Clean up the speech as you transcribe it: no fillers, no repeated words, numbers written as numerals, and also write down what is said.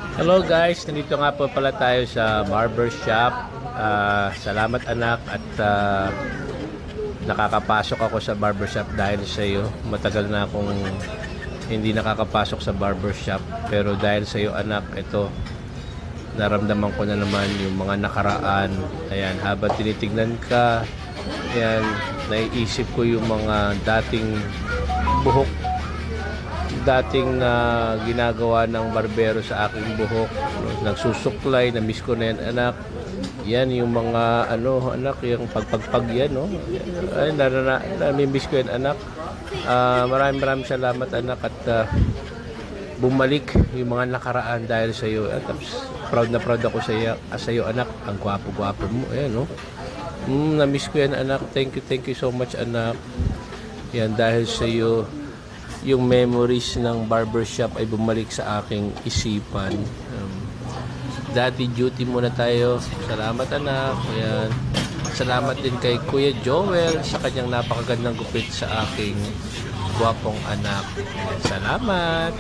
Hello guys, nandito nga po pala tayo sa barber shop. Salamat anak at nakakapasok ako sa barber shop dahil sa iyo. Matagal na akong hindi nakakapasok sa barber shop, pero dahil sa iyo anak, ito naramdaman ko na naman yung mga nakaraan. Ayan, habang tinitignan ka, ayan, naiisip ko yung mga dating buhok, ginagawa ng barbero sa aking buhok. Nagsusuklay, na-miss ko na yan anak. Yan yung mga anak, yung pagpagpag yan, no? Ay, nami-miss ko yan anak. Maraming salamat anak at bumalik yung mga nakaraan dahil sa iyo. At proud na proud ako sa iyo anak. Ang gwapo-gwapo mo, ayan, no? Na-miss ko yan anak. Thank you so much anak. Yan, dahil sa iyo yung memories ng barbershop ay bumalik sa aking isipan. Daddy duty muna tayo. Salamat anak. Ayan. Salamat din kay Kuya Joel sa kanyang napakagandang gupit sa aking gwapong anak. Salamat.